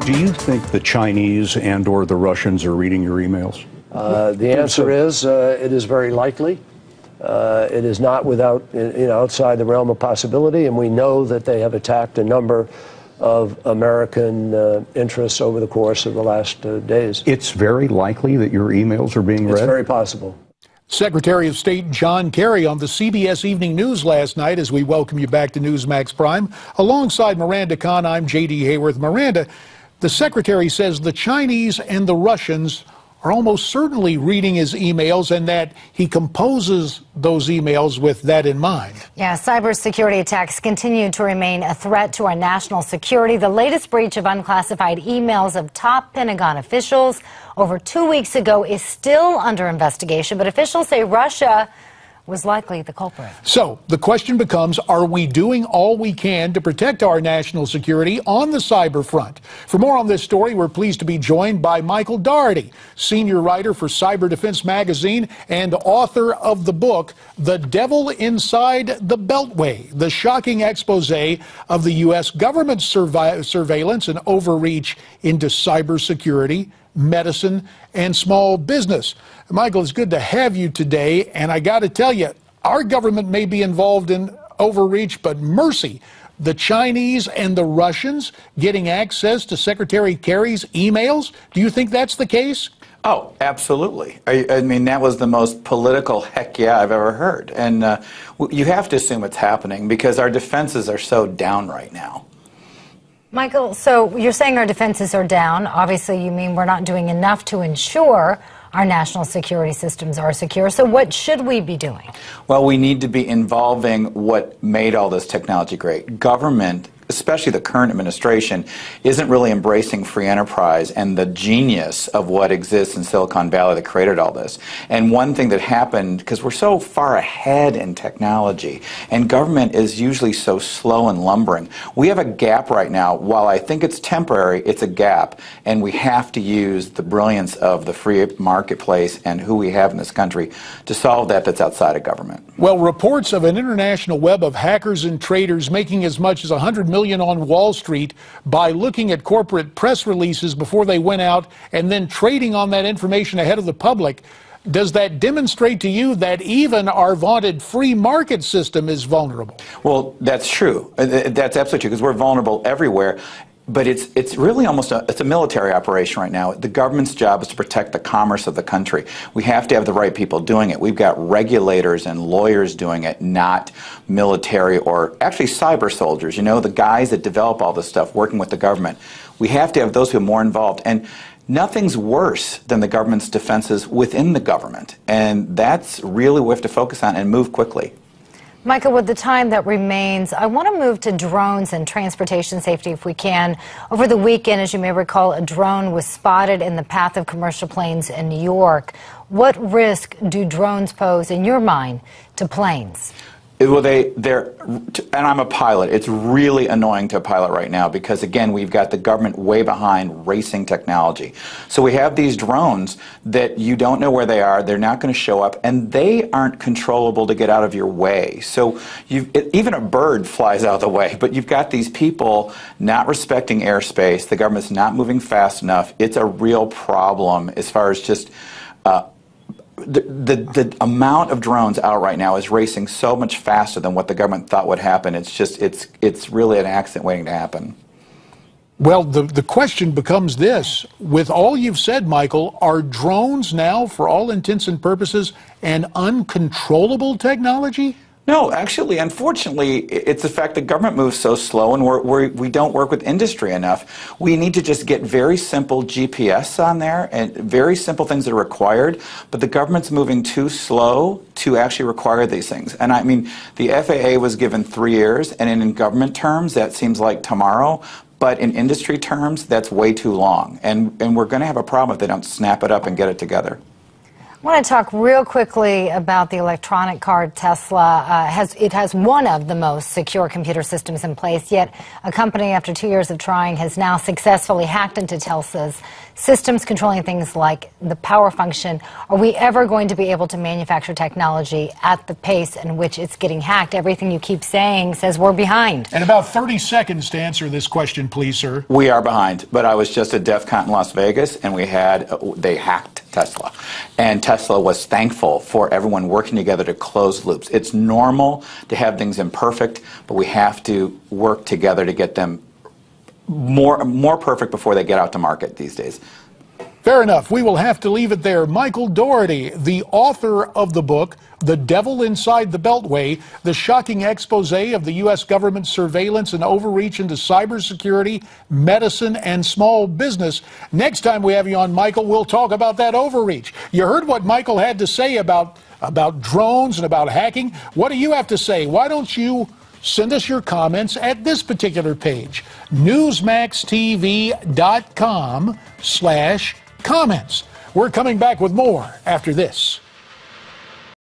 Do you think the Chinese and or the Russians are reading your emails? The answer is it is very likely. It is not without, outside the realm of possibility, and we know that they have attacked a number of American interests over the course of the last days. It's very likely that your emails are being read? It's very possible. Secretary of State John Kerry on the CBS Evening News last night as we welcome you back to Newsmax Prime. Alongside Miranda Khan, I'm J.D. Hayworth. Miranda, the Secretary says the Chinese and the Russians are almost certainly reading his emails and that he composes those emails with that in mind. Yeah, cybersecurity attacks continue to remain a threat to our national security. The latest breach of unclassified emails of top Pentagon officials over 2 weeks ago is still under investigation, but officials say Russia was likely the culprit. So the question becomes, are we doing all we can to protect our national security on the cyber front? For more on this story, we're pleased to be joined by Michael Daugherty, senior writer for Cyber Defense Magazine and author of the book, The Devil Inside the Beltway, the shocking expose of the U.S. government's surveillance and overreach into cybersecurity, medicine, and small business. Michael, it's good to have you today, and I got to tell you, our government may be involved in overreach, but mercy, the Chinese and the Russians getting access to Secretary Kerry's emails? Do you think that's the case? Oh, absolutely. I mean, that was the most political heck yeah I've ever heard. And you have to assume it's happening because our defenses are so down right now. Michael, so you're saying our defenses are down. Obviously, you mean we're not doing enough to ensure our national security systems are secure. So what should we be doing? Well, we need to be involving what made all this technology great. Government, especially the current administration, isn't really embracing free enterprise and the genius of what exists in Silicon Valley that created all this. And one thing that happened, because we're so far ahead in technology, and government is usually so slow and lumbering, we have a gap right now. While I think it's temporary, it's a gap, and we have to use the brilliance of the free marketplace and who we have in this country to solve that that's outside of government. Well, reports of an international web of hackers and traders making as much as $100 million on Wall Street by looking at corporate press releases before they went out and then trading on that information ahead of the public. Does that demonstrate to you that even our vaunted free market system is vulnerable? Well, that's true. That's absolutely true because we're vulnerable everywhere. But it's really almost it's a military operation right now. The government's job is to protect the commerce of the country. We have to have the right people doing it. We've got regulators and lawyers doing it, not military or actually cyber soldiers, the guys that develop all this stuff working with the government. We have to have those who are more involved. And nothing's worse than the government's defenses within the government. And that's really what we have to focus on and move quickly. Michael, with the time that remains, I want to move to drones and transportation safety if we can. Over the weekend, as you may recall, a drone was spotted in the path of commercial planes in New York. What risk do drones pose, in your mind, to planes? Well, and I'm a pilot. It's really annoying to a pilot right now because, again, we've got the government way behind racing technology. So we have these drones that you don't know where they are. They're not going to show up, and they aren't controllable to get out of your way. So even a bird flies out of the way, but you've got these people not respecting airspace. The government's not moving fast enough. It's a real problem as far as just the amount of drones out right now is racing so much faster than what the government thought would happen. It's really an accident waiting to happen. Well, the question becomes this. With all you've said, Michael, are drones now, for all intents and purposes, an uncontrollable technology? No, actually, unfortunately, it's the fact that government moves so slow and we don't work with industry enough. We need to just get very simple GPS on there and very simple things that are required, but the government's moving too slow to actually require these things. And I mean, the FAA was given 3 years, and in government terms, that seems like tomorrow. But in industry terms, that's way too long. And we're going to have a problem if they don't snap it up and get it together. I want to talk real quickly about the electronic car Tesla has one of the most secure computer systems in place, yet a company, after 2 years of trying, has now successfully hacked into Tesla's systems controlling things like the power function. Are we ever going to be able to manufacture technology at the pace in which it's getting hacked? Everything you keep saying says we're behind. And about 30 seconds to answer this question, please, sir. We are behind, but I was just at DEF CON in Las Vegas, and they hacked Tesla. And Tesla was thankful for everyone working together to close loops. It's normal to have things imperfect, but we have to work together to get them more perfect before they get out to market these days. Fair enough. We will have to leave it there. Michael Daugherty, the author of the book, The Devil Inside the Beltway, the shocking expose of the U.S. government's surveillance and overreach into cybersecurity, medicine, and small business. Next time we have you on, Michael, we'll talk about that overreach. You heard what Michael had to say about drones and about hacking. What do you have to say? Why don't you send us your comments at this particular page, newsmaxtv.com/comments. We're coming back with more after this.